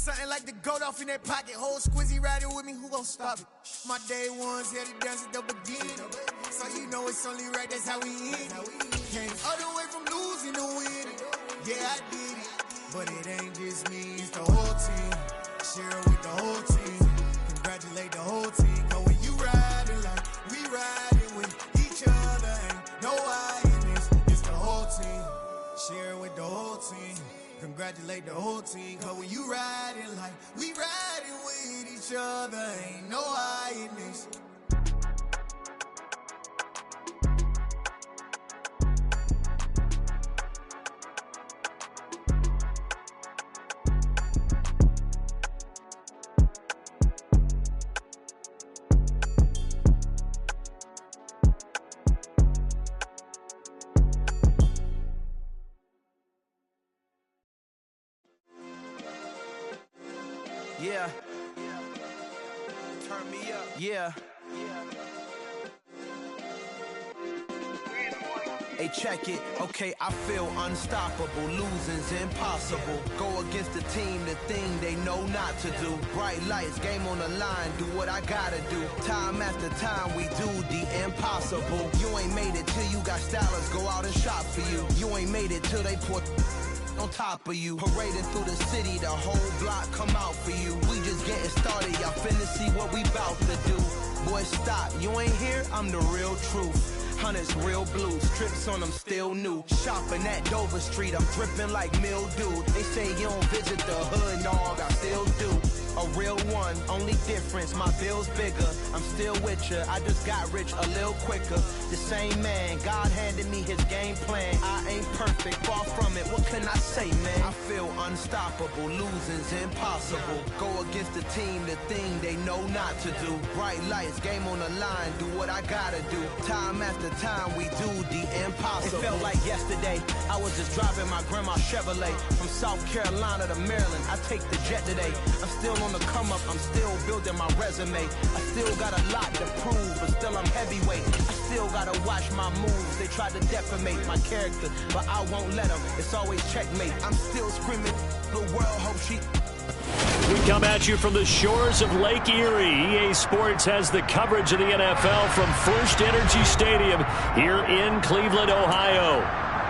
something like the goat off in that pocket. Whole squizzy riding with me, who gon' stop it? My day ones headed down to the beginning. So you know it's only right, that's how we end. Came other way from losing to winning. Yeah, I did it. But it ain't just me, it's the whole team. Share it with the whole team. Congratulate the whole team. Cause when you riding like we riding with each other, ain't no I in this. It's the whole team. Share it with the whole team. Congratulate the whole team. Cause when you riding like we riding with each other, ain't no I in this. Yeah. Turn me up. Yeah. Hey, check it. Okay, I feel unstoppable. Losing's impossible. Go against the team, the thing they know not to do. Bright lights, game on the line. Do what I gotta do. Time after time, we do the impossible. You ain't made it till you got stylers go out and shop for you. You ain't made it till they put on top of you. Parading through the city, the whole block come out for you. We just getting started, y'all finna see what we bout to do. Boy, stop, you ain't here, I'm the real truth. Hunters, real blue, strips on them still new. Shopping at Dover Street, I'm dripping like mildew. They say you don't visit the hood, dog, I still do. A real one, only difference, my bill's bigger. I'm still with ya, I just got rich a little quicker. The same man, God handed me his game plan. I ain't perfect, far from it, what can I say, man? I feel unstoppable, losing's impossible. Go against the team, the thing they know not to do. Bright lights, game on the line, do what I gotta do. Time after time, we do the impossible. It felt like yesterday, I was just driving my grandma's Chevrolet. From South Carolina to Maryland, I take the jet today. I'm still on the come up, I'm still building my resume. I still got a lot to prove, but still I'm heavyweight. I still gotta watch my moves. They try to defamate my character, but I won't let them. It's always checkmate. I'm still screaming, the world hope she... We come at you from the shores of Lake Erie. EA Sports has the coverage of the NFL from First Energy Stadium here in Cleveland, Ohio.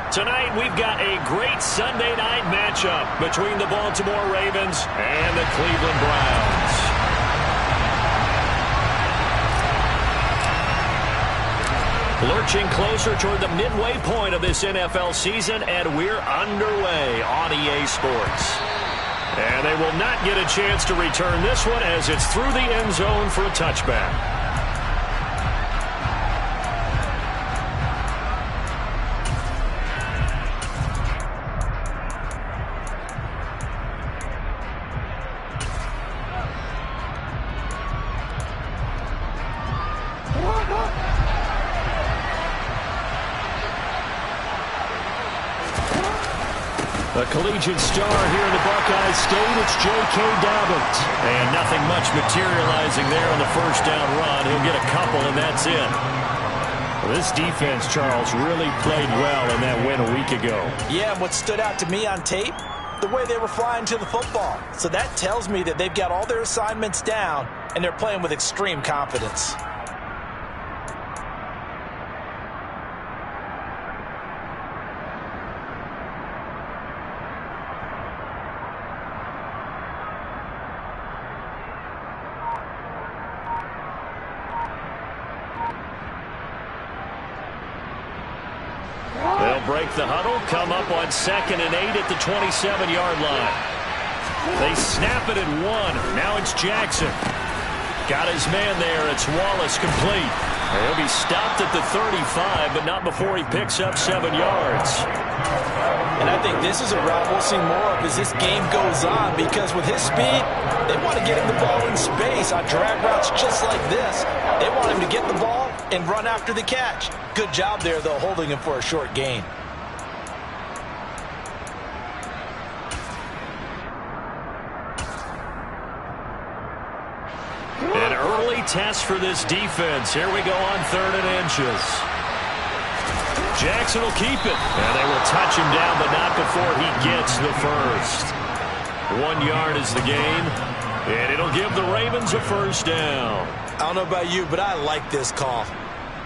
Tonight, we've got a great Sunday night matchup between the Baltimore Ravens and the Cleveland Browns. Lurching closer toward the midway point of this NFL season, and we're underway on EA Sports. And they will not get a chance to return this one as it's through the end zone for a touchback. A collegiate star here in the Buckeye State, it's J.K. Dobbins. And nothing much materializing there on the first down run. He'll get a couple, and that's it. Well, this defense, Charles, really played well in that win a week ago. Yeah, and what stood out to me on tape, the way they were flying to the football. So that tells me that they've got all their assignments down, and they're playing with extreme confidence. They'll break the huddle, come up on 2nd and 8 at the 27-yard line. They snap it at 1. Now it's Jackson. Got his man there. It's Wallace complete. He'll be stopped at the 35, but not before he picks up 7 yards. And I think this is a route we'll see more of as this game goes on, because with his speed, they want to get him the ball in space on drag routes just like this. They want him to get the ball and run after the catch. Good job there, though, holding him for a short gain. An early test for this defense. Here we go on 3rd and inches. Jackson will keep it. And they will touch him down, but not before he gets the first. 1 yard is the gain, and it'll give the Ravens a first down. I don't know about you, but I like this call.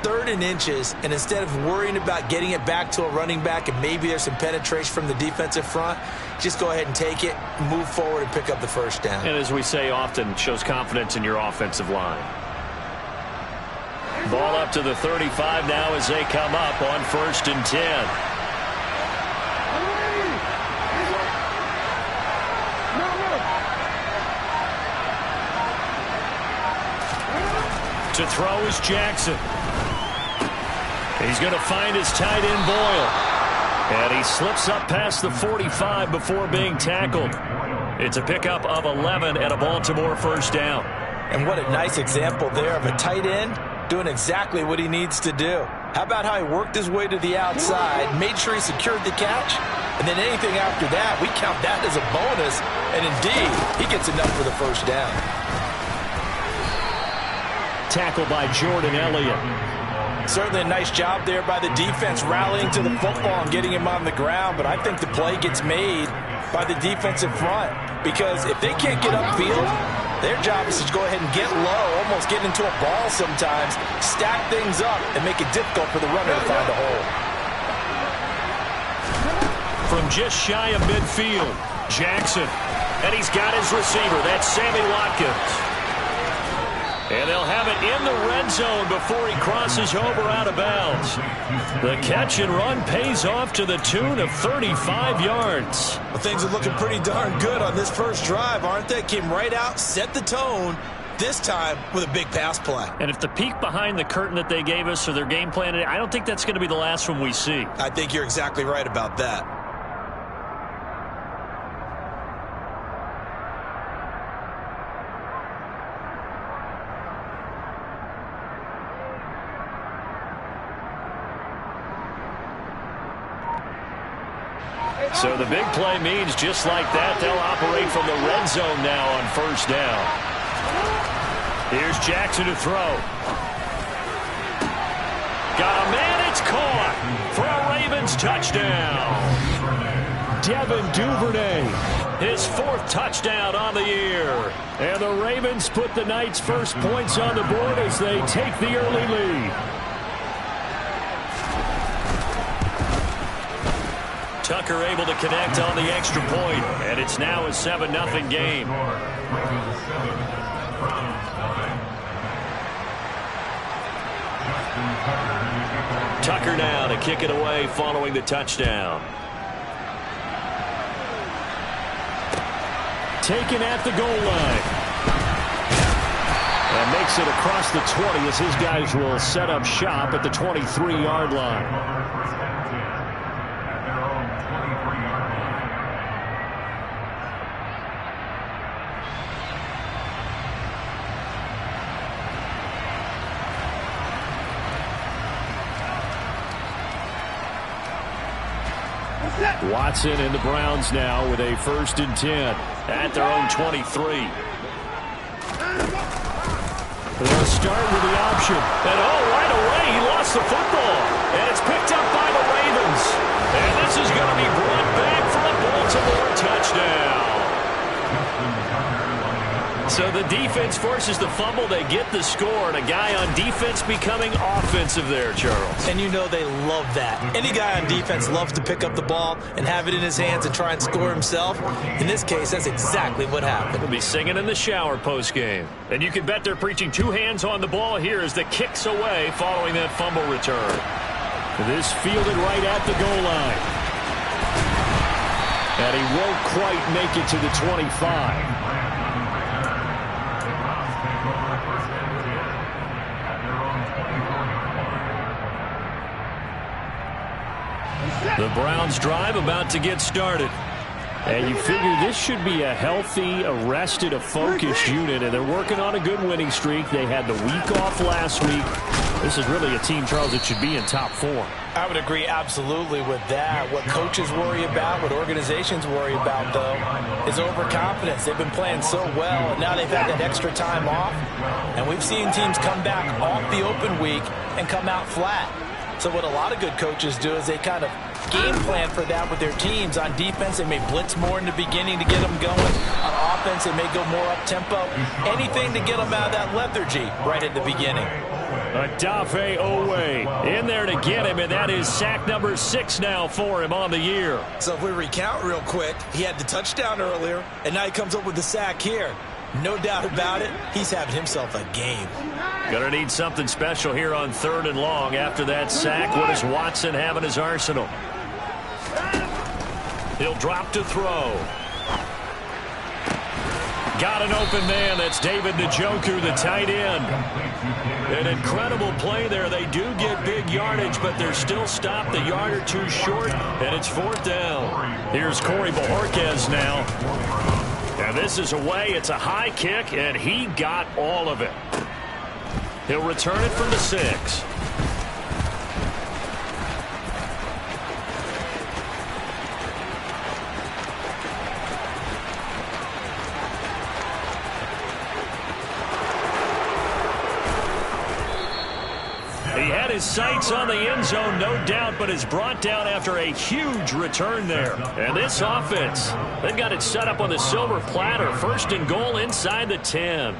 3rd and inches, and instead of worrying about getting it back to a running back and maybe there's some penetration from the defensive front, just go ahead and take it, move forward, and pick up the first down. And as we say often, shows confidence in your offensive line. Ball up to the 35 now as they come up on 1st and 10. To throw is Jackson. He's going to find his tight end Boyle. And he slips up past the 45 before being tackled. It's a pickup of 11 and a Baltimore first down. And what a nice example there of a tight end doing exactly what he needs to do. How about how he worked his way to the outside, made sure he secured the catch, and then anything after that, we count that as a bonus. And indeed, he gets enough for the first down. Tackle by Jordan Elliott. Certainly a nice job there by the defense rallying to the football and getting him on the ground, but I think the play gets made by the defensive front because if they can't get upfield, their job is to go ahead and get low, almost get into a ball sometimes, stack things up, and make it difficult for the runner to find a hole. From just shy of midfield, Jackson. And he's got his receiver. That's Sammy Watkins. And they'll have it in the red zone before he crosses over out of bounds. The catch and run pays off to the tune of 35 yards. Well, things are looking pretty darn good on this first drive, aren't they? Came right out, set the tone, this time with a big pass play. And if the peek behind the curtain that they gave us or their game plan, I don't think that's going to be the last one we see. I think you're exactly right about that. So the big play means just like that, they'll operate from the red zone now on first down. Here's Jackson to throw. Got a man, it's caught for a Ravens touchdown. Devin Duvernay, his 4th touchdown on the year. And the Ravens put the night's first points on the board as they take the early lead. Tucker able to connect on the extra point, and it's now a 7-0 game. Tucker now to kick it away following the touchdown. Taken at the goal line. And makes it across the 20 as his guys will set up shop at the 23-yard line. Watson and the Browns now with a 1st and 10 at their own 23. They'll start with the option. And right away he lost the football. And it's picked up by the Ravens. And this is going to be brought back for a Baltimore touchdown. So the defense forces the fumble. They get the score. And a guy on defense becoming offensive there, Charles. And you know they love that. Any guy on defense loves to pick up the ball and have it in his hands and try and score himself. In this case, that's exactly what happened. We'll be singing in the shower postgame. And you can bet they're preaching 2 hands on the ball here as the kick's away following that fumble return. This fielded right at the goal line. And he won't quite make it to the 25. The Browns drive about to get started. And you figure this should be a healthy, arrested, a focused unit, and they're working on a good winning streak. They had the week off last week. This is really a team, Charles, that should be in top 4. I would agree absolutely with that. What coaches worry about, what organizations worry about, though, is overconfidence. They've been playing so well, and now they've had that extra time off. And we've seen teams come back off the open week and come out flat. So what a lot of good coaches do is they kind of game plan for that with their teams. On defense, they may blitz more in the beginning to get them going. On offense, they may go more up-tempo. Anything to get them out of that lethargy right at the beginning. Odafe Owe in there to get him, and that is sack number 6 now for him on the year. So if we recount real quick, he had the touchdown earlier, and now he comes up with the sack here. No doubt about it, he's having himself a game. Gonna need something special here on 3rd and long after that sack. What does Watson have in his arsenal? He'll drop to throw. Got an open man. That's David Njoku, the tight end. An incredible play there. They do get big yardage, but they're still stopped a yard or two short, and it's 4th down. Here's Corey Bojorquez now. And this is away. It's a high kick, and he got all of it. He'll return it from the 6. He had his sights on the end zone, no doubt, but is brought down after a huge return there. And this offense, they've got it set up on the silver platter. 1st and goal inside the 10.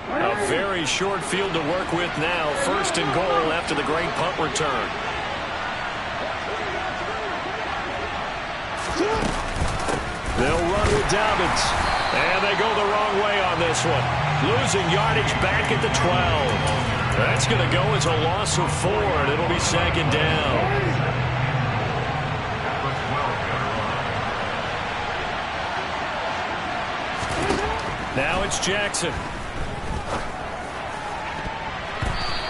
A very short field to work with now. 1st and goal after the great punt return. They'll run with Dobbins. And they go the wrong way on this one. Losing yardage back at the 12. That's going to go as a loss of 4, and it'll be 2nd down. Now it's Jackson.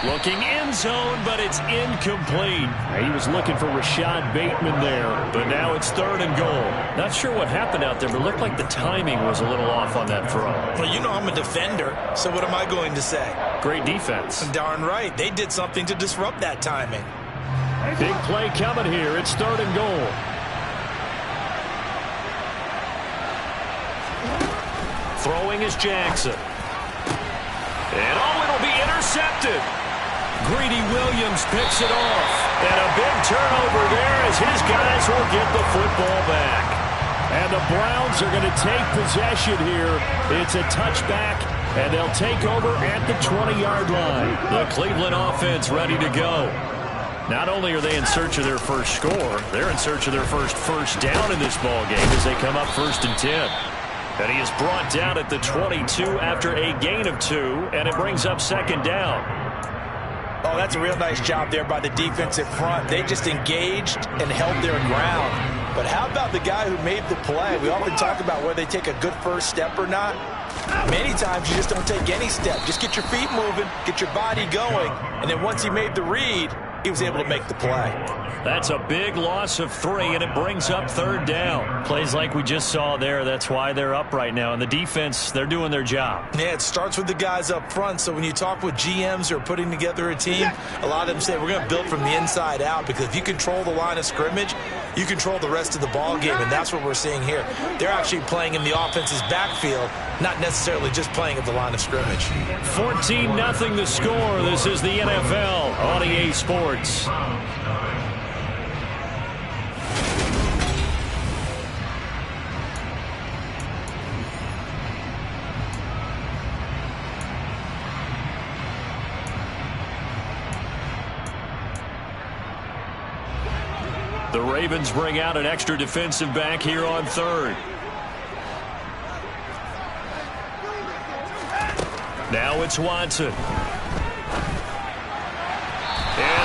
Looking end zone, but it's incomplete. He was looking for Rashad Bateman there, but now it's 3rd and goal. Not sure what happened out there, but it looked like the timing was a little off on that throw. Well, you know I'm a defender, so what am I going to say? Great defense. Darn right. They did something to disrupt that timing. Big play coming here. It's 3rd and goal. Throwing is Jackson. And it'll be intercepted. Greedy Williams picks it off. And a big turnover there as his guys will get the football back. And the Browns are going to take possession here. It's a touchback, and they'll take over at the 20-yard line. The Cleveland offense ready to go. Not only are they in search of their first score, they're in search of their first down in this ball game as they come up 1st and 10. And he is brought down at the 22 after a gain of 2, and it brings up 2nd down. Oh, that's a real nice job there by the defensive front. They just engaged and held their ground. But how about the guy who made the play? We often talk about whether they take a good first step or not. Many times you just don't take any step. Just get your feet moving, get your body going, and then once he made the read, he was able to make the play. That's a big loss of 3, and it brings up 3rd down. Plays like we just saw there. That's why they're up right now. And the defense, they're doing their job. Yeah, it starts with the guys up front. So when you talk with GMs who are putting together a team, a lot of them say we're going to build from the inside out, because if you control the line of scrimmage, you control the rest of the ball game, and that's what we're seeing here. They're actually playing in the offense's backfield, not necessarily just playing at the line of scrimmage. 14-0 the score. This is the NFL on EA Sports. The Ravens bring out an extra defensive back here on 3rd. Now it's Watson. And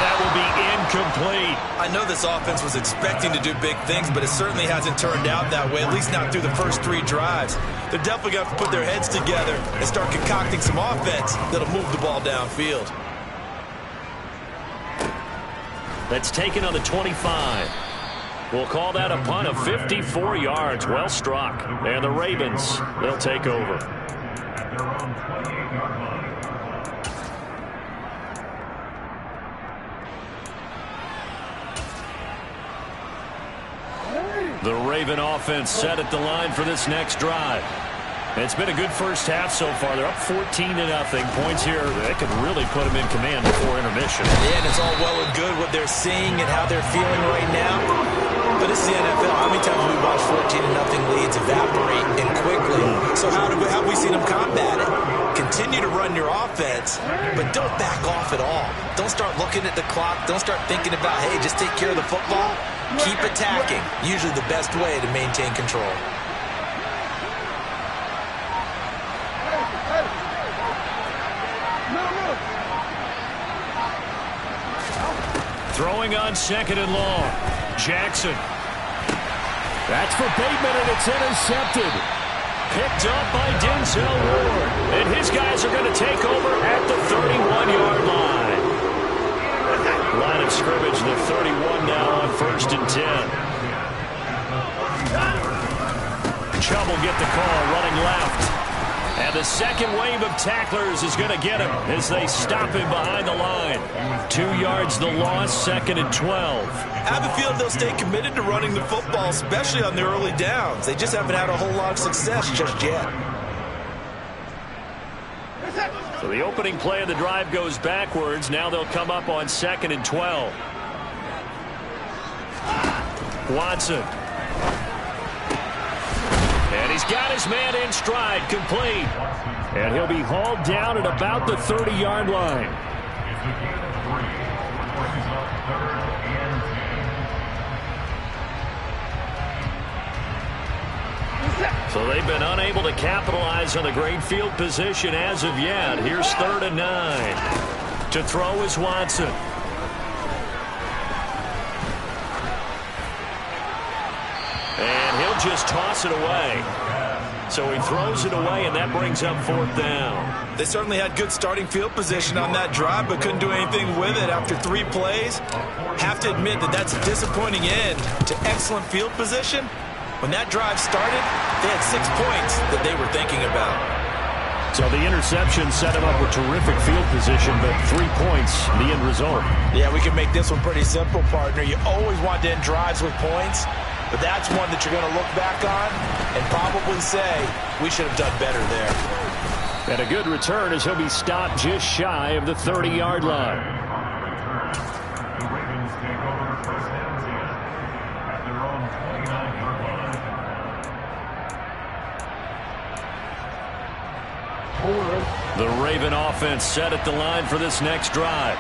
that will be incomplete. I know this offense was expecting to do big things, but it certainly hasn't turned out that way, at least not through the first 3 drives. They're definitely going to have to put their heads together and start concocting some offense that'll move the ball downfield. That's taken on the 25. We'll call that a punt of 54 yards. Well struck. And the Ravens, they'll take over. The Raven offense set at the line for this next drive. It's been a good first half so far. They're up 14-0. Points here, they could really put them in command before intermission. Yeah, and it's all well and good what they're seeing and how they're feeling right now. But it's the NFL. How many times have we watched 14-0 leads evaporate and quickly? So how have we seen them combat it? Continue to run your offense, but don't back off at all. Don't start looking at the clock. Don't start thinking about, hey, just take care of the football. Keep attacking. Usually the best way to maintain control. Throwing on 2nd and long. Jackson. That's for Bateman, and it's intercepted. Picked up by Denzel Ward. And his guys are going to take over at the 31-yard line. Line of scrimmage, the 31 now on 1st and 10. Chubb will get the call, running left. And the second wave of tacklers is going to get him as they stop him behind the line. 2 yards the loss, 2nd and 12. I have a feeling they'll stay committed to running the football, especially on the early downs. They just haven't had a whole lot of success just yet. So the opening play of the drive goes backwards. Now they'll come up on 2nd and 12. Watson. And he's got his man in stride, complete. And he'll be hauled down at about the 30-yard line. So they've been unable to capitalize on the great field position as of yet. Here's 3rd and 9. To throw is Watson. And he'll just toss it away. So he throws it away, and that brings up 4th down. They certainly had good starting field position on that drive, but couldn't do anything with it after 3 plays. Have to admit that that's a disappointing end to excellent field position. When that drive started, they had 6 points that they were thinking about. So the interception set him up with terrific field position, but 3 points, the end result. Yeah, we can make this one pretty simple, partner. You always want to end drives with points, but that's one that you're going to look back on and probably say, we should have done better there. And a good return as he'll be stopped just shy of the 30-yard line. The Raven offense set at the line for this next drive.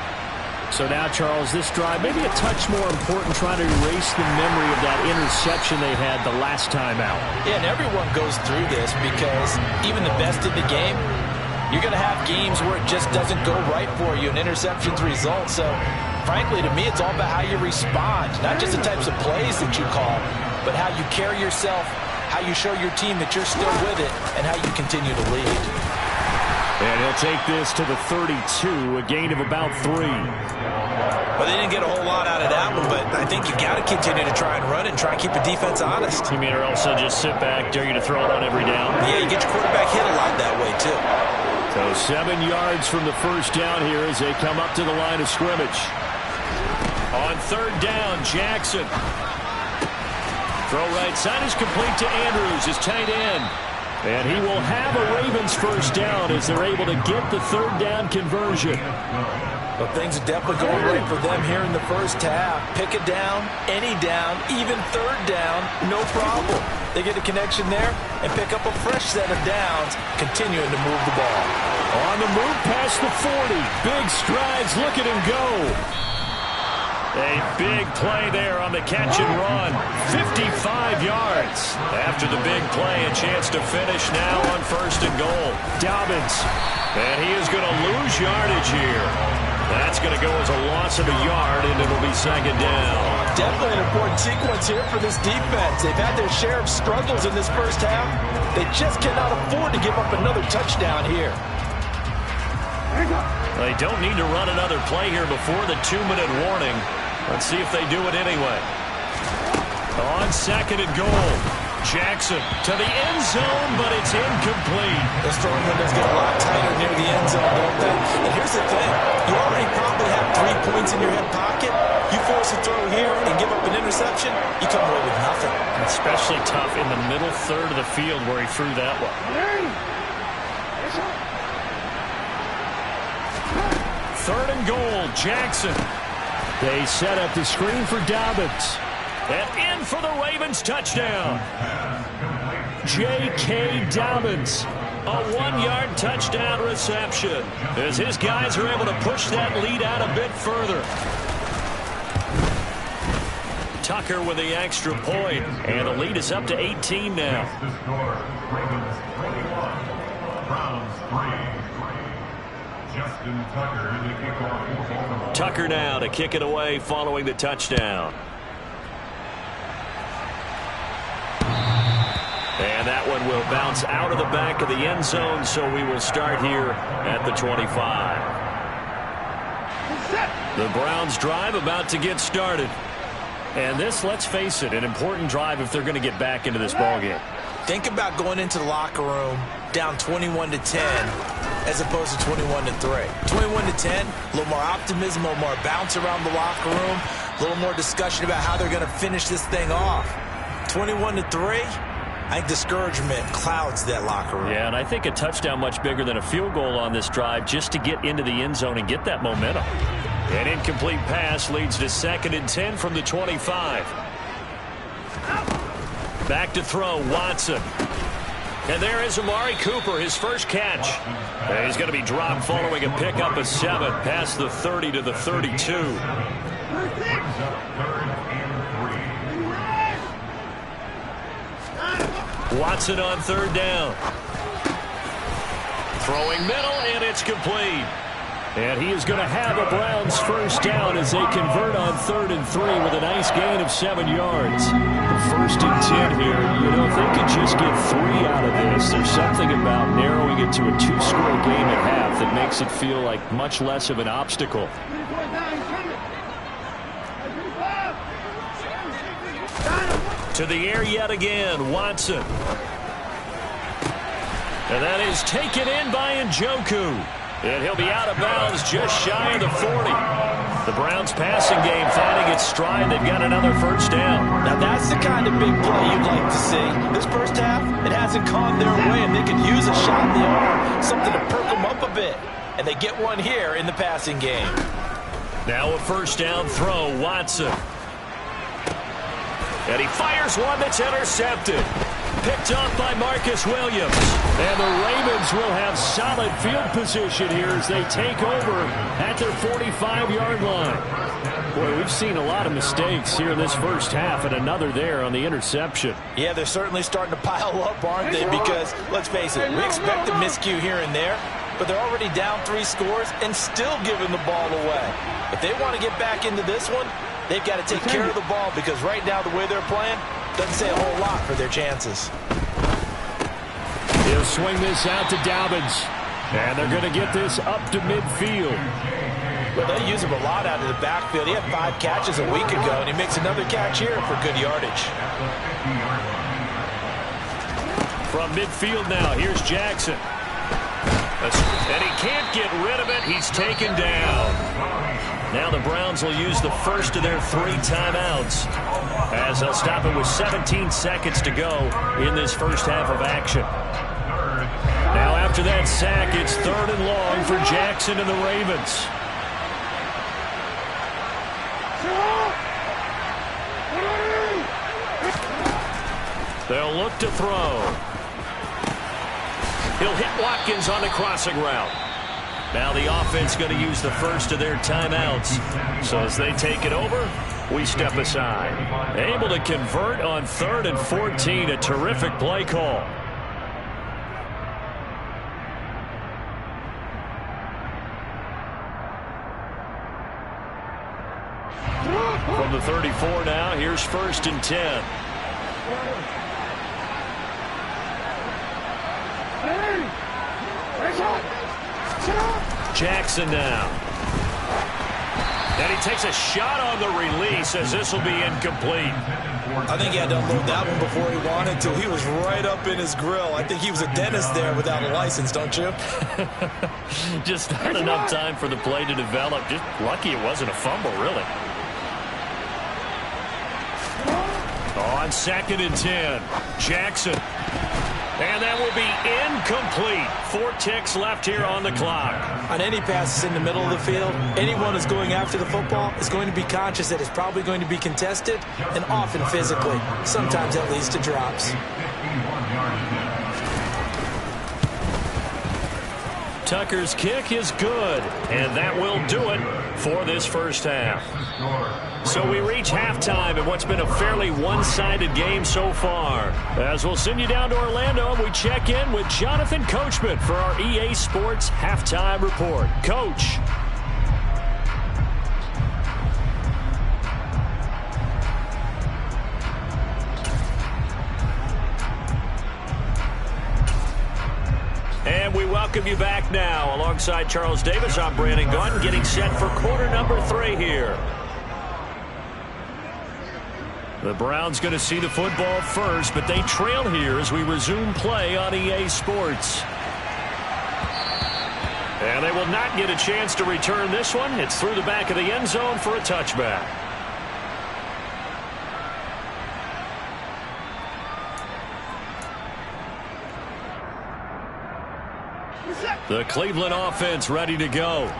So now, Charles, this drive maybe a touch more important, trying to erase the memory of that interception they had the last time out. Yeah, and everyone goes through this because even the best in the game, you're going to have games where it just doesn't go right for you and interceptions result. So, frankly, to me, it's all about how you respond, not just the types of plays that you call, but how you carry yourself, how you show your team that you're still with it, and how you continue to lead. And he'll take this to the 32, a gain of about 3. Well, they didn't get a whole lot out of that one, but I think you got to continue to try and run it and try and keep the defense honest. You mean, or else they'll just sit back, dare you to throw it on every down? Yeah, you get your quarterback hit a lot that way, too. So 7 yards from the first down here as they come up to the line of scrimmage. On 3rd down, Jackson. Throw right side is complete to Andrews, his tight end. And he will have a Ravens first down as they're able to get the 3rd down conversion. Well, things are definitely going right for them here in the first half. Pick a down, any down, even 3rd down, no problem. They get a connection there and pick up a fresh set of downs, continuing to move the ball. On the move past the 40. Big strides, look at him go. A big play there on the catch and run. 55 yards. After the big play, a chance to finish now on 1st and goal. Dobbins. And he is going to lose yardage here. That's going to go as a loss of a yard, and it'll be 2nd down. Definitely an important sequence here for this defense. They've had their share of struggles in this first half. They just cannot afford to give up another touchdown here. They don't need to run another play here before the 2-minute warning. Let's see if they do it anyway. On 2nd and goal, Jackson to the end zone, but it's incomplete. Those throwing windows get a lot tighter near the end zone, don't they? And here's the thing. You already probably have 3 points in your hip pocket. You force a throw here and give up an interception, you come away with nothing. Especially tough in the middle third of the field where he threw that one. Third and goal, Jackson. They set up the screen for Dobbins. And in for the Ravens touchdown. J.K. Dobbins. A 1-yard touchdown reception as his guys are able to push that lead out a bit further. Tucker with the extra point, and the lead is up to 18 now. Tucker now to kick it away following the touchdown. And that one will bounce out of the back of the end zone, so we will start here at the 25. The Browns drive about to get started. And this, let's face it, an important drive if they're going to get back into this ballgame. Think about going into the locker room down 21-10 as opposed to 21-3. 21-10, a little more optimism, a little more bounce around the locker room, a little more discussion about how they're going to finish this thing off. 21-3. I think discouragement clouds that locker room. Yeah, and I think a touchdown much bigger than a field goal on this drive just to get into the end zone and get that momentum. An incomplete pass leads to 2nd and 10 from the 25. Back to throw, Watson. And there is Amari Cooper, his first catch. And he's going to be dropped following a pickup of 7 past the 30 to the 32. Watson on 3rd down. Throwing middle, and it's complete. And he is going to have a Browns first down as they convert on 3rd and 3 with a nice gain of 7 yards. The 1st and 10 here. You know, if they could just get 3 out of this, there's something about narrowing it to a 2-score game at half that makes it feel like much less of an obstacle. To the air yet again, Watson. And that is taken in by Njoku. And he'll be out of bounds just shy of the 40. The Browns passing game finding its stride. They've got another first down. Now that's the kind of big play you'd like to see. This first half, it hasn't gone their way, and they could use a shot in the arm, something to perk them up a bit. And they get one here in the passing game. Now a first down throw, Watson. And he fires one that's intercepted. Picked off by Marcus Williams. And the Ravens will have solid field position here as they take over at their 45-yard line. Boy, we've seen a lot of mistakes here in this first half, and another there on the interception. Yeah, they're certainly starting to pile up, aren't they? Because, let's face it, we expect a miscue here and there, but they're already down 3 scores and still giving the ball away. If they want to get back into this one, they've got to take care of the ball, because right now the way they're playing doesn't say a whole lot for their chances. He'll swing this out to Dobbins. And they're going to get this up to midfield. Well, they use him a lot out of the backfield. He had 5 catches a week ago, and he makes another catch here for good yardage. From midfield now, here's Jackson. And he can't get rid of it. He's taken down. Now the Browns will use the first of their 3 timeouts as they'll stop it with 17 seconds to go in this first half of action. Now after that sack, it's 3rd and long for Jackson and the Ravens. They'll look to throw. He'll hit Watkins on the crossing route. Now the offense going to use the first of their timeouts. So as they take it over, we step aside. Able to convert on 3rd and 14. A terrific play call. From the 34 now, here's 1st and 10. Jackson now. And he takes a shot on the release as this will be incomplete. I think he had to unload that one before he wanted to. He was right up in his grill. I think he was a dentist there without a license, don't you? Just not enough time for the play to develop. Just lucky it wasn't a fumble, really. 2nd and 10. Jackson. And that will be incomplete. 4 ticks left here on the clock. On any passes in the middle of the field, anyone who's going after the football is going to be conscious that it's probably going to be contested, and often physically. Sometimes that leads to drops. Tucker's kick is good, and that will do it for this first half. So we reach halftime in what's been a fairly one-sided game so far. As we'll send you down to Orlando, and we check in with Jonathan Coachman for our EA Sports Halftime Report. Coach. And we welcome you back now. Alongside Charles Davis, I'm Brandon Gunn, getting set for quarter number 3 here. The Browns going to see the football first, but they trail here as we resume play on EA Sports. And they will not get a chance to return this one. It's through the back of the end zone for a touchback. The Cleveland offense ready to go.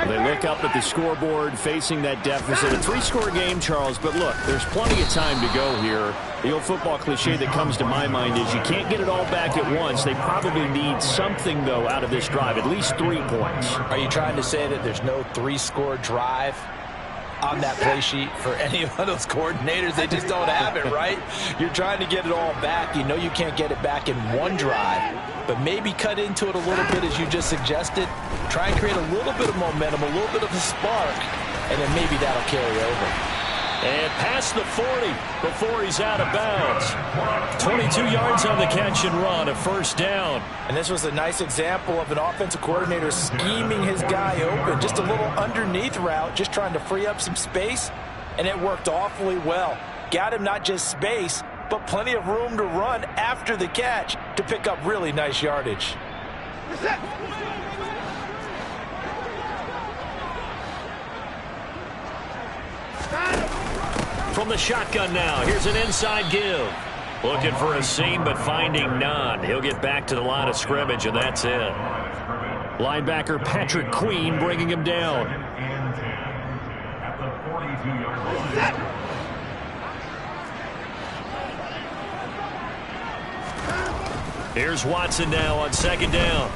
They look up at the scoreboard facing that deficit. A 3-score game, Charles, but look, there's plenty of time to go here. The old football cliche that comes to my mind is you can't get it all back at once. They probably need something, though, out of this drive, at least 3 points. Are you trying to say that there's no 3-score drive on that play sheet for any of those coordinators? They just don't have it, right? You're trying to get it all back. You know you can't get it back in one drive, but maybe cut into it a little bit as you just suggested. Try and create a little bit of momentum, a little bit of a spark, and then maybe that'll carry over. And past the 40 before he's out of bounds. 22 yards on the catch and run, a first down. And this was a nice example of an offensive coordinator scheming his guy open. Just a little underneath route, just trying to free up some space, and it worked awfully well. Got him not just space, but plenty of room to run after the catch to pick up really nice yardage. From the shotgun now, here's an inside give. Looking for a seam, but finding none. He'll get back to the line of scrimmage, and that's it. Linebacker Patrick Queen bringing him down. Here's Watson now on 2nd down.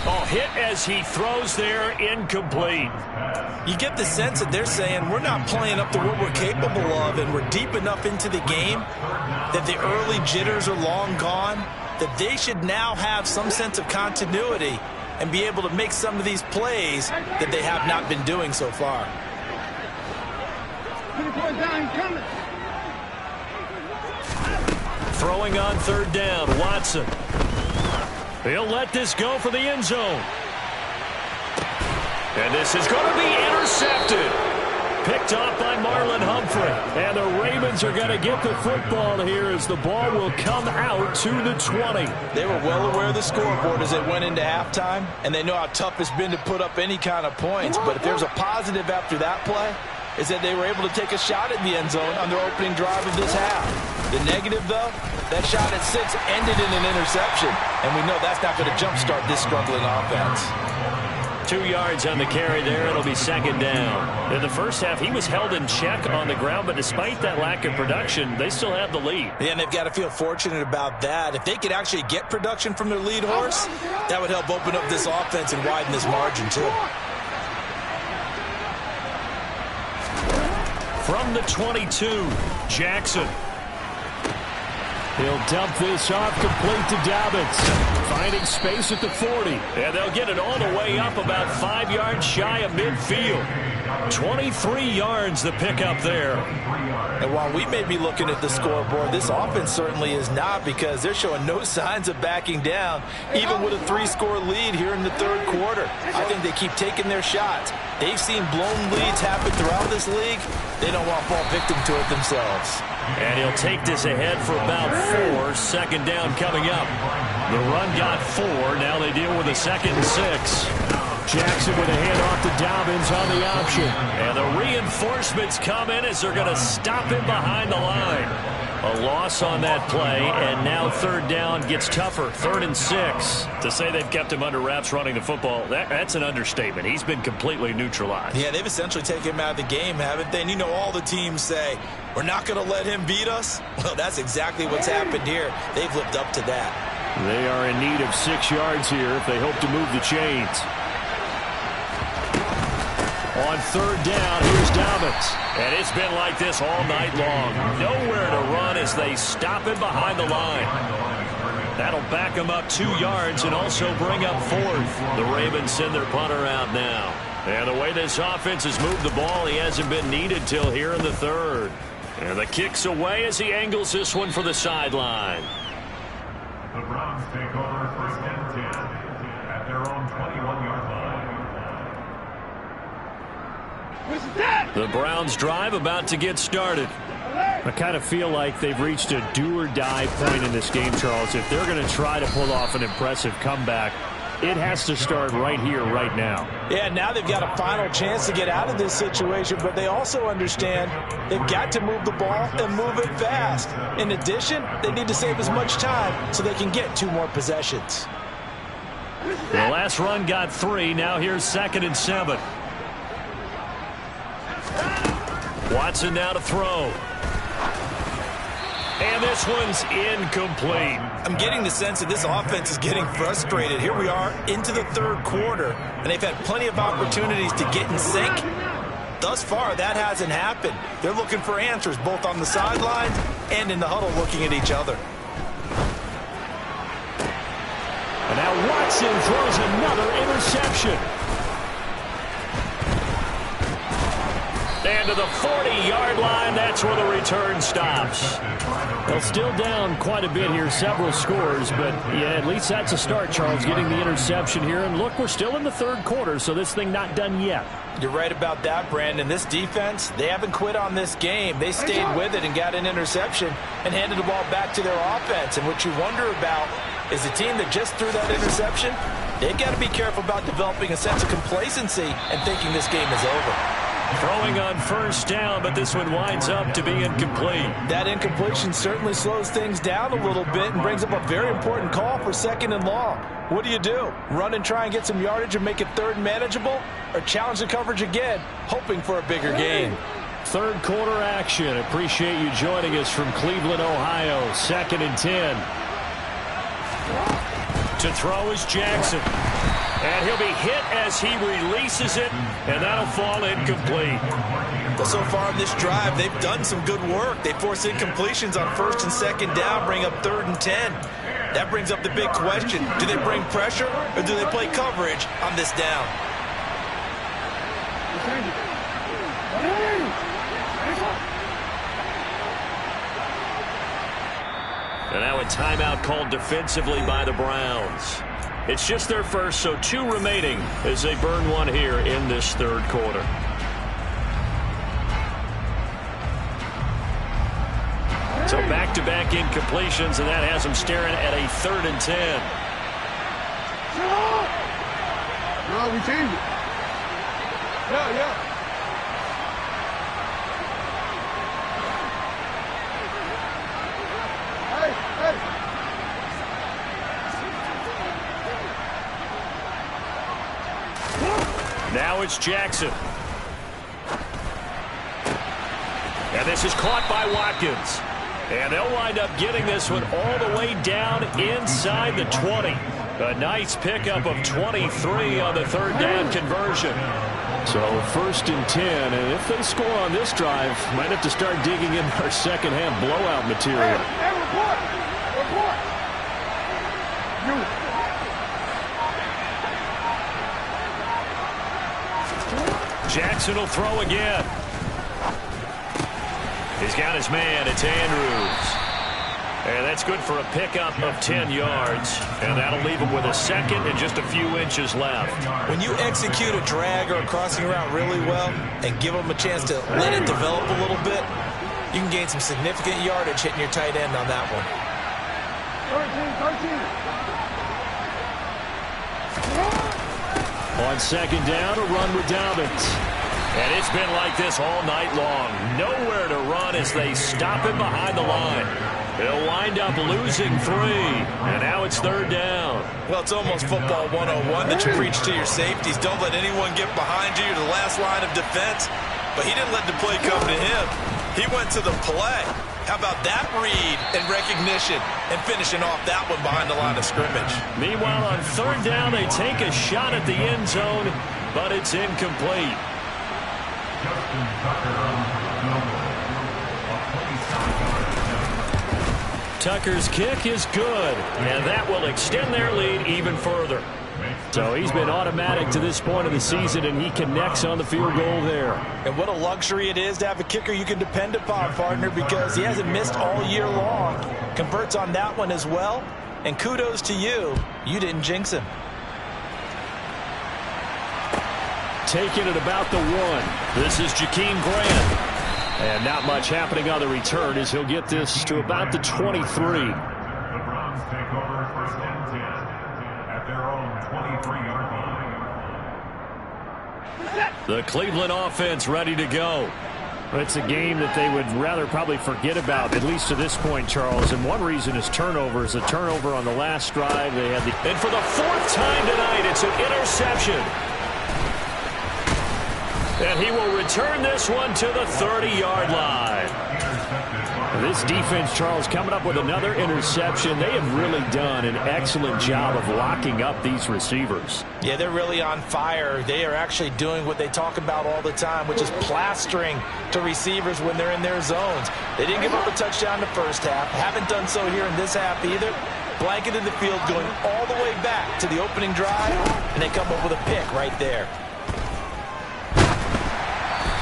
Oh, hit as he throws there, incomplete. You get the sense that they're saying we're not playing up to what we're capable of, and we're deep enough into the game that the early jitters are long gone, that they should now have some sense of continuity and be able to make some of these plays that they have not been doing so far. Throwing on 3rd down, Watson. He'll let this go for the end zone. And this is going to be intercepted. Picked off by Marlon Humphrey. And the Ravens are going to get the football here as the ball will come out to the 20. They were well aware of the scoreboard as they went into halftime, and they know how tough it's been to put up any kind of points. But if there's a positive after that play, is that they were able to take a shot at the end zone on their opening drive of this half. The negative, though, that shot at 6 ended in an interception, and we know that's not going to jumpstart this struggling offense. 2 yards on the carry there. It'll be 2nd down. In the first half, he was held in check on the ground, but despite that lack of production, they still have the lead. Yeah, and they've got to feel fortunate about that. If they could actually get production from their lead horse, that would help open up this offense and widen this margin, too. From the 22, Jackson. He'll dump this off complete to Dobbins. Finding space at the 40. And they'll get it all the way up about 5 yards shy of midfield. 23 yards the pickup there. And while we may be looking at the scoreboard, this offense certainly is not, because they're showing no signs of backing down, even with a 3-score lead here in the 3rd quarter. I think they keep taking their shots. They've seen blown leads happen throughout this league. They don't want to fall victim to it themselves. And he'll take this ahead for about 4. 2nd down coming up. The run got 4. Now they deal with a 2nd and 6. Jackson with a handoff to Dobbins on the option. And the reinforcements come in as they're going to stop him behind the line. A loss on that play, and now third down gets tougher. 3rd and 6. To say they've kept him under wraps running the football, that's an understatement. He's been completely neutralized. Yeah, they've essentially taken him out of the game, haven't they? And you know, all the teams say, we're not going to let him beat us. Well, that's exactly what's happened here. They've lived up to that. They are in need of 6 yards here if they hope to move the chains. On third down, here's Dobbins. And it's been like this all night long. Nowhere to run as they stop him behind the line. That'll back him up 2 yards and also bring up 4th. The Ravens send their punter out now. And the way this offense has moved the ball, he hasn't been needed till here in the 3rd. And the kick's away as he angles this one for the sideline. The Browns take over 1st and 10 at their own 21-yard line. The Browns drive about to get started. I kind of feel like they've reached a do-or-die point in this game, Charles. If they're going to try to pull off an impressive comeback, it has to start right here, right now. Yeah, now they've got a final chance to get out of this situation, but they also understand they've got to move the ball and move it fast. In addition, they need to save as much time so they can get 2 more possessions. The last run got 3. Now here's 2nd and 7. Watson now to throw. And this one's incomplete. I'm getting the sense that this offense is getting frustrated. Here we are into the 3rd quarter, and they've had plenty of opportunities to get in sync. Thus far, that hasn't happened. They're looking for answers both on the sidelines and in the huddle looking at each other. And now Watson throws another interception. And to the 40-yard line, that's where the return stops. Well, still down quite a bit here, several scores, but yeah, at least that's a start, Charles, getting the interception here. And look, we're still in the 3rd quarter, so this thing not done yet. You're right about that, Brandon. This defense, they haven't quit on this game. They stayed with it and got an interception and handed the ball back to their offense. And what you wonder about is the team that just threw that interception, they've got to be careful about developing a sense of complacency and thinking this game is over. Throwing on 1st down, but this one winds up to be incomplete. That incompletion certainly slows things down a little bit and brings up a very important call for 2nd and long. What do you do? Run and try and get some yardage and make it 3rd manageable? Or challenge the coverage again, hoping for a bigger gain? 3rd quarter action. Appreciate you joining us from Cleveland, Ohio. 2nd and 10. To throw is Jackson. And he'll be hit as he releases it, and that'll fall incomplete. So far in this drive, they've done some good work. They force incompletions on 1st and 2nd down, bring up 3rd and 10. That brings up the big question. Do they bring pressure, or do they play coverage on this down? And now a timeout called defensively by the Browns. It's just their first, so 2 remaining as they burn one here in this 3rd quarter. So back-to-back incompletions, and that has them staring at a 3rd and 10. No, we changed it. Yeah. Now it's Jackson. And this is caught by Watkins. And they'll wind up getting this one all the way down inside the 20. A nice pickup of 23 on the 3rd down conversion. So 1st and 10, and if they score on this drive, might have to start digging in our second-half blowout material. Report. Jackson will throw again. He's got his man. It's Andrews. And that's good for a pickup of 10 yards. And that'll leave him with a 2nd and just a few inches left. When you execute a drag or a crossing route really well and give them a chance to let it develop a little bit, you can gain some significant yardage hitting your tight end on that one. 13. On second down, a run with Dobbins. And it's been like this all night long. Nowhere to run as they stop him behind the line. He'll wind up losing 3. And now it's third down. Well, it's almost football 101 that you preach to your safeties. Don't let anyone get behind you. You're the last line of defense. But he didn't let the play come to him. He went to the play. How about that read and recognition and finishing off that one behind the line of scrimmage? Meanwhile, on third down, they take a shot at the end zone, but it's incomplete. Tucker's kick is good, and that will extend their lead even further. So he's been automatic to this point of the season, and he connects on the field goal there. And what a luxury it is to have a kicker you can depend upon, partner, because he hasn't missed all year long. Converts on that one as well, and kudos to you. You didn't jinx him. Taking it about the 1. This is Jakeem Grant. And not much happening on the return as he'll get this to about the 23. The Browns take over first and 10 at their own 23-yard line. The Cleveland offense ready to go. It's a game that they would rather probably forget about, at least to this point, Charles. And one reason is turnovers. A turnover on the last drive. They had the... And for the 4th time tonight, it's an interception. And he will return this one to the 30-yard line. This defense, Charles, coming up with another interception. They have really done an excellent job of locking up these receivers. Yeah, they're really on fire. They are actually doing what they talk about all the time, which is plastering to receivers when they're in their zones. They didn't give up a touchdown the first half. Haven't done so here in this half either. Blanketed the field going all the way back to the opening drive, and they come up with a pick right there.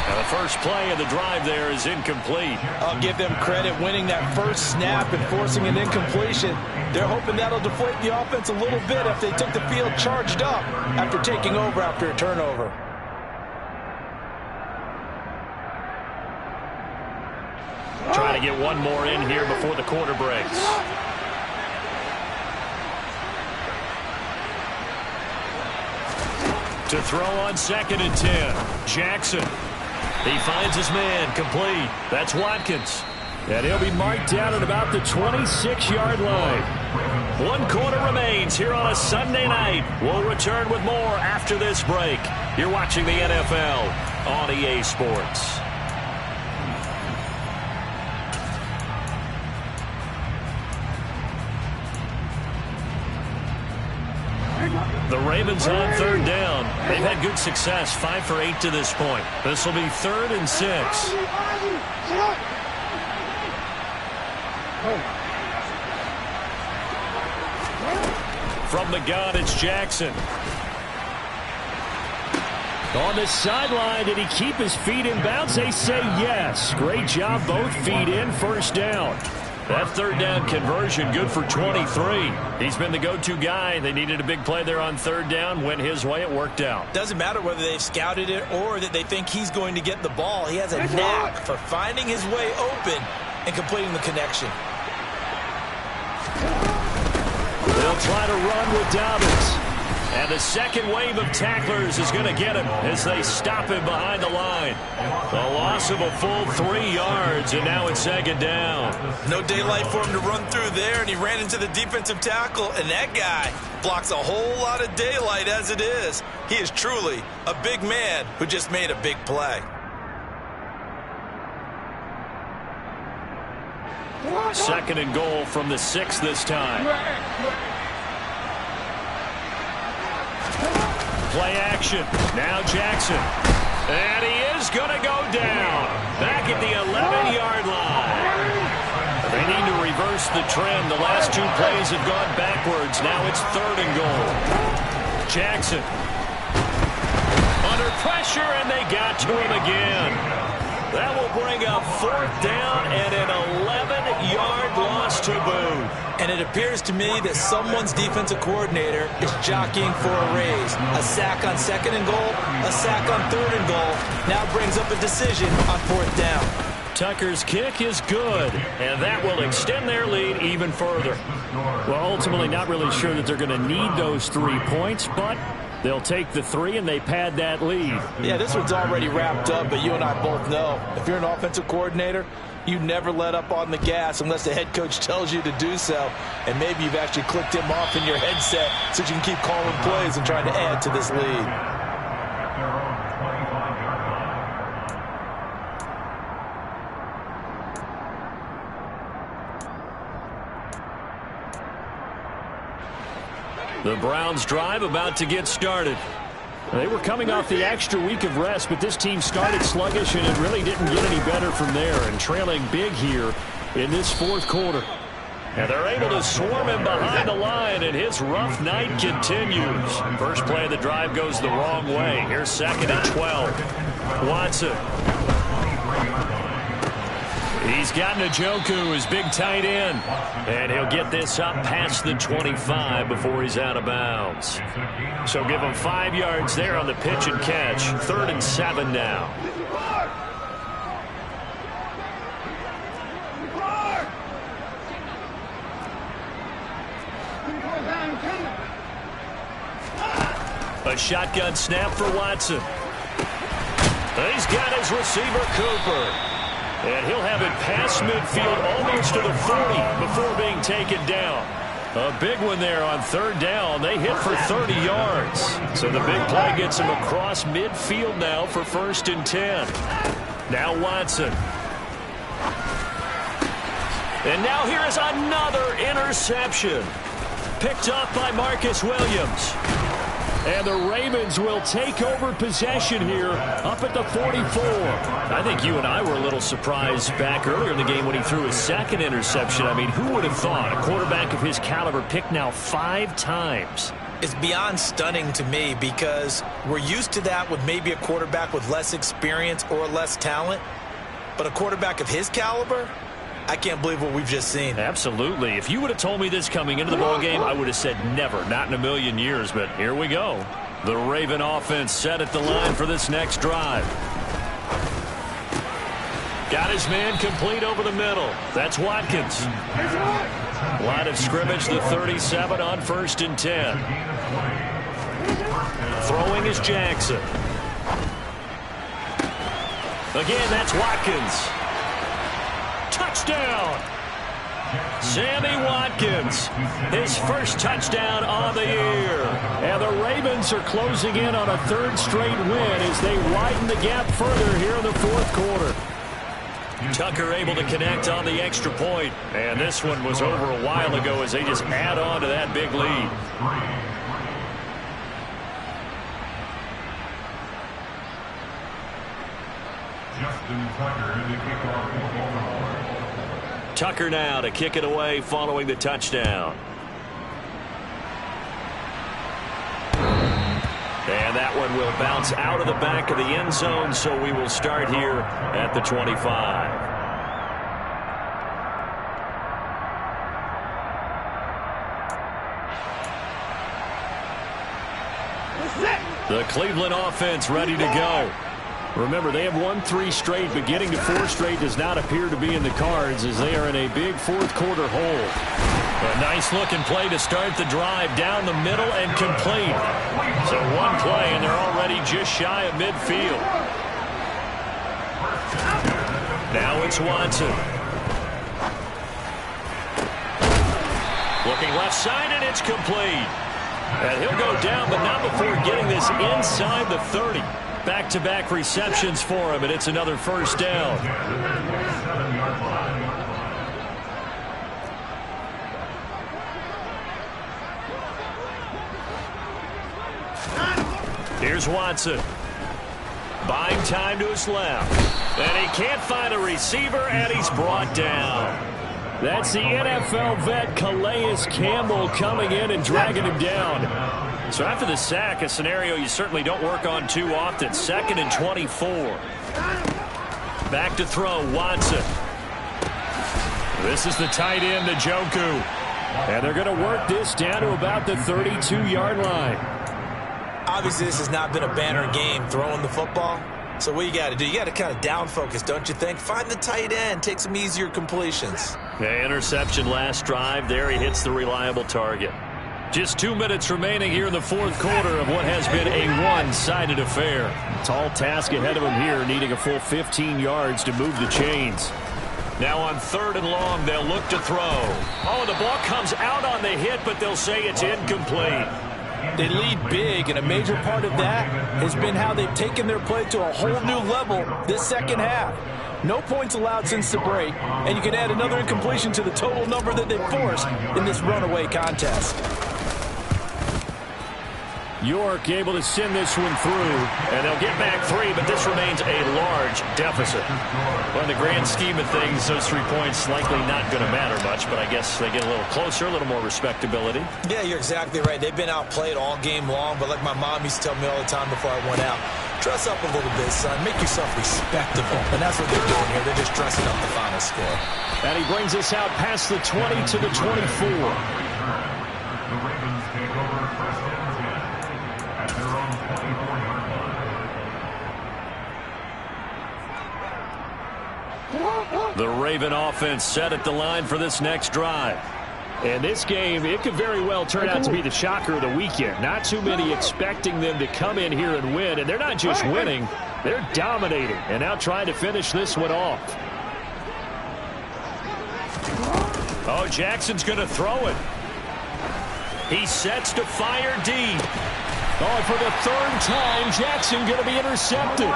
And the first play of the drive there is incomplete. I'll give them credit winning that first snap and forcing an incompletion. They're hoping that'll deflate the offense a little bit if they took the field charged up after taking over after a turnover. Trying to get one more in here before the quarter breaks. To throw on second and 10. Jackson. He finds his man, complete. That's Watkins. And he'll be marked down at about the 26-yard line. 1 quarter remains here on a Sunday night. We'll return with more after this break. You're watching the NFL on EA Sports. The Ravens on third down. They've had good success, 5 for 8 to this point. This will be 3rd and 6. From the gun, it's Jackson. On the sideline, did he keep his feet in bounds? They say yes. Great job, both feet in, first down. That third down conversion good for 23. He's been the go-to guy. They needed a big play there on third down. Went his way. It worked out. Doesn't matter whether they've scouted it or that they think he's going to get the ball. He has a knack for finding his way open and completing the connection. They'll try to run with Dobbins. And the second wave of tacklers is going to get him as they stop him behind the line. A loss of a full 3 yards, and now it's second down. No daylight for him to run through there, and he ran into the defensive tackle, and that guy blocks a whole lot of daylight as it is. He is truly a big man who just made a big play. Second and goal from the 6 this time. Play action. Now Jackson. And he is going to go down. Back at the 11-yard line. They need to reverse the trend. The last 2 plays have gone backwards. Now it's 3rd and goal. Jackson. Under pressure, and they got to him again. That will bring up 4th down and an 11-yard loss to boot. And it appears to me that someone's defensive coordinator is jockeying for a raise. A sack on 2nd and goal, a sack on 3rd and goal. Now brings up a decision on 4th down. Tucker's kick is good, and that will extend their lead even further. Well, ultimately not really sure that they're going to need those 3 points, but They'll take the 3, and they pad that lead. Yeah, this one's already wrapped up, but you and I both know if you're an offensive coordinator, you never let up on the gas unless the head coach tells you to do so. And maybe you've actually clicked him off in your headset so you can keep calling plays and trying to add to this lead. The Browns drive about to get started. They were coming off the extra week of rest, but this team started sluggish, and it really didn't get any better from there, and trailing big here in this fourth quarter. And they're able to swarm him behind the line, and his rough night continues. First play of the drive goes the wrong way. Here's 2nd and 12. Watson. He's got Njoku, his big tight end. And he'll get this up past the 25 before he's out of bounds. So give him 5 yards there on the pitch and catch. 3rd and 7 now. A shotgun snap for Watson. He's got his receiver, Cooper. And he'll have it past midfield almost to the 40 before being taken down. A big one there on 3rd down. They hit for 30 yards. So the big play gets him across midfield now for 1st and 10. Now Watson. And now here is another interception. Picked off by Marcus Williams. And the Ravens will take over possession here up at the 44. I think you and I were a little surprised back earlier in the game when he threw his 2nd interception. I mean, who would have thought a quarterback of his caliber picked now 5 times? It's beyond stunning to me because we're used to that with maybe a quarterback with less experience or less talent. But a quarterback of his caliber, I can't believe what we've just seen. Absolutely. If you would have told me this coming into the ballgame, I would have said never, not in a million years. But here we go. The Raven offense set at the line for this next drive. Got his man complete over the middle. That's Watkins. Line of scrimmage, the 37 on 1st and 10. Throwing is Jackson. Again, that's Watkins. Touchdown! Sammy Watkins, his first touchdown on the year. And the Ravens are closing in on a 3rd straight win as they widen the gap further here in the 4th quarter. Tucker able to connect on the extra point. And this one was over a while ago as they just add on to that big lead. Tucker now to kick it away following the touchdown. And that one will bounce out of the back of the end zone, so we will start here at the 25. The Cleveland offense ready to go. Remember, they have won 3 straight, but getting to 4 straight does not appear to be in the cards as they are in a big 4th quarter hole. A nice-looking play to start the drive down the middle and complete. So one play, and they're already just shy of midfield. Now it's Watson. Looking left side, and it's complete. And he'll go down, but not before getting this inside the 30. Back-to-back receptions for him, and it's another 1st down. Here's Watson. Buying time to his left. And he can't find a receiver, and he's brought down. That's the NFL vet Calais Campbell coming in and dragging him down. So after the sack, a scenario you certainly don't work on too often. 2nd and 24. Back to throw, Watson. This is the tight end, Njoku. And they're going to work this down to about the 32-yard line. Obviously, this has not been a banner game throwing the football. So what you got to do, you got to kind of down focus, don't you think? Find the tight end, take some easier completions. Yeah, interception last drive. There he hits the reliable target. Just 2 minutes remaining here in the fourth quarter of what has been a one-sided affair. Tall task ahead of him here, needing a full 15 yards to move the chains. Now on 3rd and long, they'll look to throw. Oh, the ball comes out on the hit, but they'll say it's incomplete. They lead big, and a major part of that has been how they've taken their play to a whole new level this second half. No points allowed since the break, and you can add another incompletion to the total number that they've forced in this runaway contest. York able to send this one through, and they'll get back 3, but this remains a large deficit. Well, in the grand scheme of things, those 3 points likely not going to matter much, but I guess they get a little closer, a little more respectability. Yeah, you're exactly right. They've been outplayed all game long, but like my mom used to tell me all the time before I went out, dress up a little bit, son. Make yourself respectable. And that's what they're doing here. They're just dressing up the final score. And he brings us out past the 20 to the 24. The Ravens take over 1st and 10 at their own 24-yard line. The Raven offense set at the line for this next drive. And this game, it could very well turn out to be the shocker of the weekend. Not too many expecting them to come in here and win. And they're not just winning, they're dominating. And now trying to finish this one off. Oh, Jackson's going to throw it. He sets to fire deep. Oh, for the 3rd time, Jackson going to be intercepted.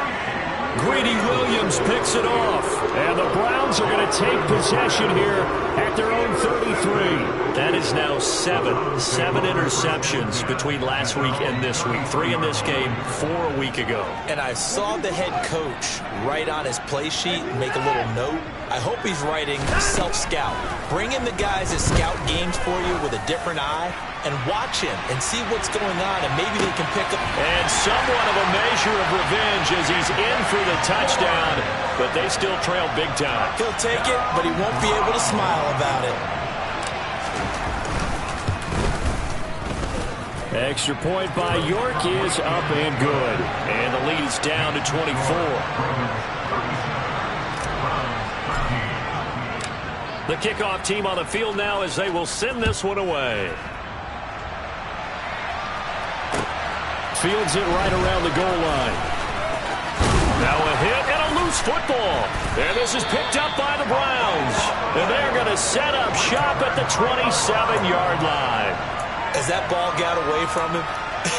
Greedy Williams picks it off. And the Browns are going to take possession here at their own 33. That is now 7 interceptions between last week and this week. 3 in this game, 4 a week ago. And I saw the head coach write on his play sheet, make a little note. I hope he's writing self-scout. Bring in the guys that scout games for you with a different eye and watch him and see what's going on, and maybe they can pick up. And somewhat of a measure of revenge as he's in for the touchdown, but they still trail big time. He'll take it, but he won't be able to smile about it. Extra point by York is up and good. And the lead is down to 24. The kickoff team on the field now as they will send this one away. Fields it right around the goal line. Now a hit and a loose football. And this is picked up by the Browns. And they're going to set up shop at the 27-yard line. As that ball got away from him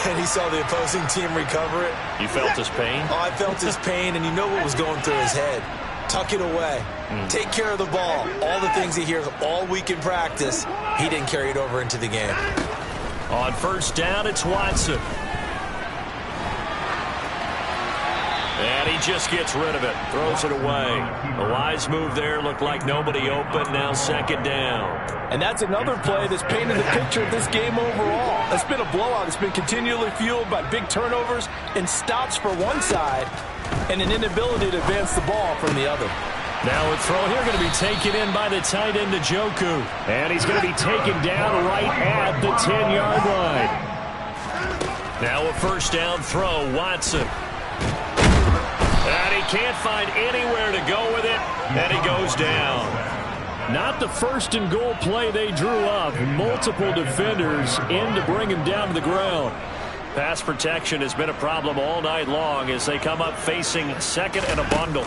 and he saw the opposing team recover it. You felt his pain? Oh, I felt his pain, and you know what was going through his head. Tuck it away. Take care of the ball. All the things he hears all week in practice, he didn't carry it over into the game. On 1st down, it's Watson. And he just gets rid of it. Throws it away. A wise move there. Looked like nobody open. Now 2nd down. And that's another play that's painted the picture of this game overall. It's been a blowout. It's been continually fueled by big turnovers and stops for one side and an inability to advance the ball from the other. Now a throw here going to be taken in by the tight end, Njoku. And he's going to be taken down right at the 10-yard line. Now a 1st down throw, Watson. And he can't find anywhere to go with it, and he goes down. Not the 1st and goal play they drew up. Multiple defenders in to bring him down to the ground. Pass protection has been a problem all night long as they come up facing 2nd and a bundle.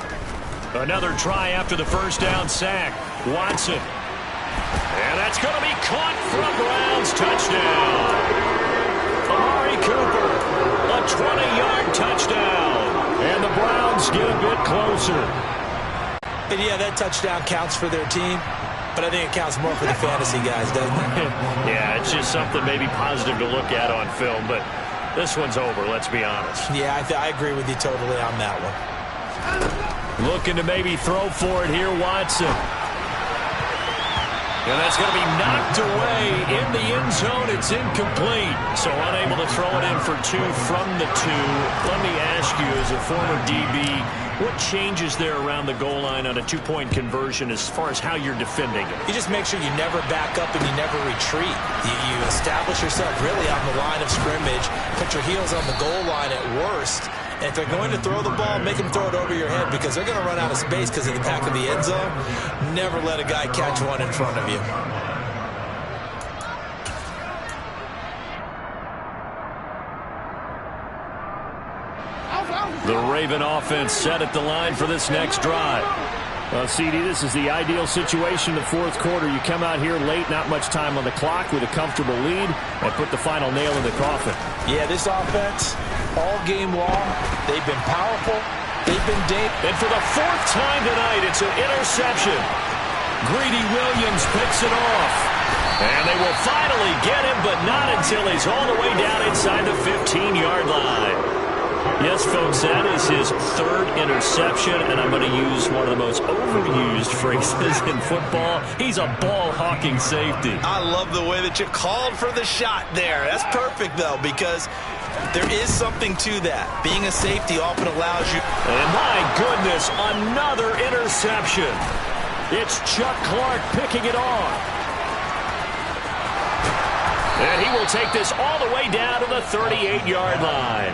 Another try after the 1st down sack. Watson. And that's going to be caught for a Browns touchdown. Amari Cooper, a 20-yard touchdown. And the Browns get a bit closer. And yeah, that touchdown counts for their team, but I think it counts more for the fantasy guys, doesn't it? Yeah, it's just something maybe positive to look at on film, but this one's over, let's be honest. Yeah, I agree with you totally on that one. Looking to maybe throw for it here, Watson. And that's going to be knocked away in the end zone. It's incomplete. So unable to throw it in for 2 from the 2. Let me ask you, as a former DB, what changes there around the goal line on a 2-point conversion as far as how you're defending it? You just make sure you never back up and you never retreat. You establish yourself really on the line of scrimmage, put your heels on the goal line at worst. And if they're going to throw the ball, make them throw it over your head because they're going to run out of space because of the back of the end zone. Never let a guy catch one in front of you. The Raven offense set at the line for this next drive. Well, CD, this is the ideal situation in the fourth quarter. You come out here late, not much time on the clock with a comfortable lead, and put the final nail in the coffin. Yeah, this offense, all game long, they've been powerful, they've been dangerous. And for the fourth time tonight, it's an interception. Greedy Williams picks it off. And they will finally get him, but not until he's all the way down inside the 15-yard line. Yes, folks, that is his third interception, and I'm going to use one of the most overused phrases in football. He's a ball-hawking safety. I love the way that you called for the shot there. That's perfect, though, because there is something to that. Being a safety often allows you. And my goodness, another interception. It's Chuck Clark picking it off. And he will take this all the way down to the 38-yard line.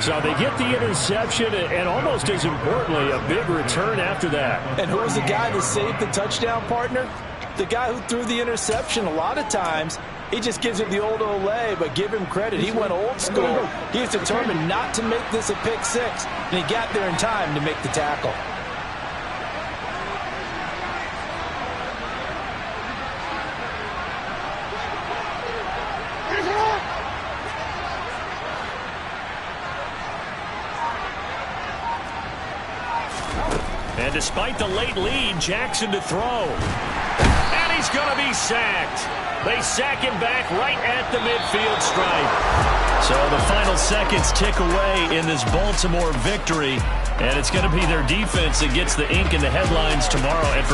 So they get the interception, and almost as importantly, a big return after that. And who was the guy that saved the touchdown, partner? The guy who threw the interception. A lot of times, he just gives it the old Olay, but give him credit. He went old school. He was determined not to make this a pick six, and he got there in time to make the tackle. And despite the late lead, Jackson to throw. And he's going to be sacked. They sack him back right at the midfield stripe. So the final seconds tick away in this Baltimore victory. And it's going to be their defense that gets the ink in the headlines tomorrow. And for